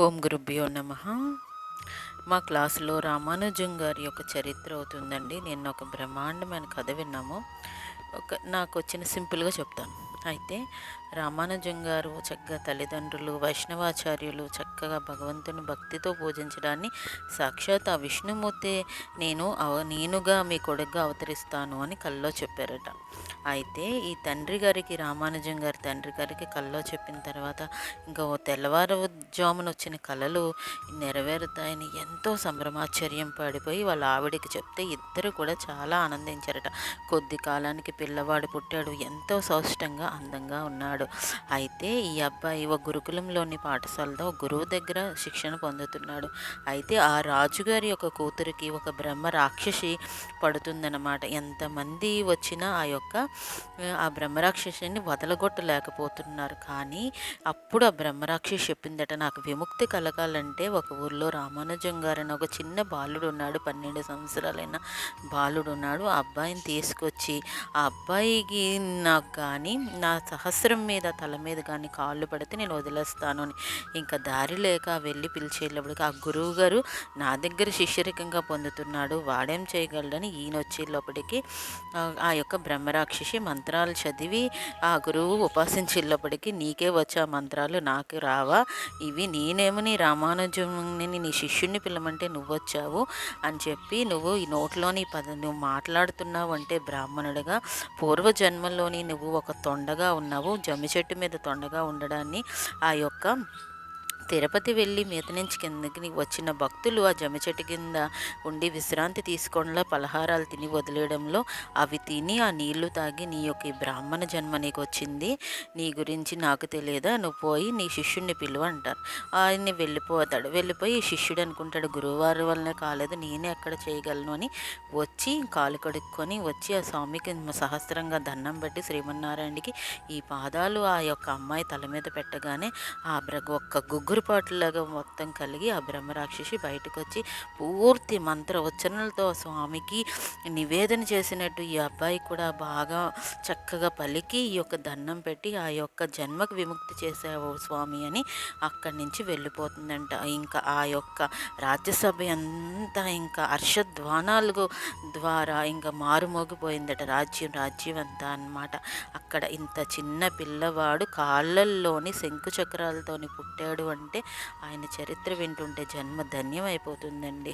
ఓం గురుభ్యో నమః. మా క్లాసులో రామానుజం గారి యొక్క చరిత్ర అవుతుందండి. నేను ఒక బ్రహ్మాండమైన కథ విన్నాము. నాకు వచ్చిన సింపుల్గా చెప్తాను. అయితే రామానుజం గారు చక్కగా తల్లిదండ్రులు వైష్ణవాచార్యులు చక్కగా భగవంతుని భక్తితో పూజించడాన్ని సాక్షాత్ ఆ విష్ణుమూర్తి నేనుగా మీ కొడుగ్గా అవతరిస్తాను అని కల్లో చెప్పారట. అయితే ఈ తండ్రి గారికి, రామానుజం గారి తండ్రి గారికి కల్లో చెప్పిన తర్వాత ఇంకా ఓ తెల్లవారుజామున వచ్చిన కలలు నెరవేరుతాయని ఎంతో సంభ్రమాశ్చర్యం పడిపోయి వాళ్ళ ఆవిడికి చెప్తే ఇద్దరు కూడా చాలా ఆనందించారట. కొద్ది కాలానికి పిల్లవాడు పుట్టాడు. ఎంతో సౌష్టంగా అందంగా ఉన్నాడు. అయితే ఈ అబ్బాయి ఒక గురుకులంలోని పాఠశాలలో గురువు దగ్గర శిక్షణ పొందుతున్నాడు. అయితే ఆ రాజుగారి యొక్క కూతురికి ఒక బ్రహ్మ రాక్షసి పడుతుందన్నమాట. ఎంతమంది వచ్చినా ఆ బ్రహ్మరాక్షసిని వదలగొట్టలేకపోతున్నారు. కానీ అప్పుడు ఆ బ్రహ్మరాక్షసి చెప్పిందట, నాకు విముక్తి కలగాలంటే ఒక ఊర్లో రామానుజం గారని ఒక చిన్న బాలుడు ఉన్నాడు, 12 సంవత్సరాలైన బాలుడు ఉన్నాడు. ఆ అబ్బాయిని తీసుకొచ్చి ఆ అబ్బాయికి నాకు కానీ నా సహస్రం మీద తల మీద కానీ కాళ్ళు పడితే నేను వదిలేస్తాను అని. ఇంకా దారి లేక వెళ్ళి పిలిచేటప్పటికి ఆ గురువు గారు నా దగ్గర శిష్యరికంగా పొందుతున్నాడు, వాడేం చేయగలడని ఈయన వచ్చేటప్పటికి ఆ యొక్క బ్రహ్మరాక్షసి మంత్రాలు చదివి ఆ గురువు ఉపాసించేటప్పటికి, నీకే వచ్చే ఆ మంత్రాలు నాకు రావా, ఇవి నేనేమని రామానుజుని నీ శిష్యుడిని పిల్లమంటే నువ్వొచ్చావు అని చెప్పి, నువ్వు ఈ నోట్లోని నువ్వు మాట్లాడుతున్నావు అంటే బ్రాహ్మణుడిగా పూర్వజన్మలోని నువ్వు ఒక తొండగా ఉన్నావు, జమ్మి చెట్టు మీద తొండగా ఉండడాన్ని ఆ యొక్క తిరుపతి వెళ్ళి మీద నుంచి కిందకి వచ్చిన భక్తులు ఆ జమ్మి చెట్టు కింద ఉండి విశ్రాంతి తీసుకోవడంలో, పలహారాలు తిని వదిలేయడంలో, అవి తిని ఆ నీళ్లు తాగి నీ యొక్క ఈ బ్రాహ్మణ జన్మ నీకు వచ్చింది, నీ గురించి నాకు తెలియదా, నువ్వు పోయి నీ శిష్యుడిని పిలువ అంటారు. ఆయన్ని వెళ్ళిపోతాడు. వెళ్ళిపోయి శిష్యుడు అనుకుంటాడు, గురువారి వల్లనే కాలేదు, నేనే ఎక్కడ చేయగలను అని వచ్చి కాలు కడుక్కొని వచ్చి ఆ స్వామికి సహస్రంగా దండం పెట్టి శ్రీమన్నారాయణకి ఈ పాదాలు ఆ యొక్క అమ్మాయి తల మీద పెట్టగానే ఒక్క గుగ్గురుపాటులాగా మొత్తం కలిగి ఆ బ్రహ్మరాక్షసి బయటకు వచ్చి పూర్తి మంత్ర ఉచ్చరణలతో స్వామికి నివేదన చేసినట్టు ఈ అబ్బాయి కూడా బాగా చక్కగా పలికి ఈ యొక్క దండం పెట్టి ఆ యొక్క జన్మకు విముక్తి చేసావు స్వామి అని అక్కడి నుంచి వెళ్ళిపోతుందంట. ఇంకా ఆ యొక్క రాజ్యసభ అంతా ఇంకా హర్షధ్వానాలు ద్వారా ఇంకా మారుమోగిపోయిందట. రాజ్యం అంతా అన్నమాట. అక్కడ ఇంత చిన్న పిల్లవాడు కాళ్ళల్లోని శంకు చక్రాలతోని పుట్టాడు అంటే ఆయన చరిత్ర వింటుంటే జన్మ ధన్యం అయిపోతుందండి.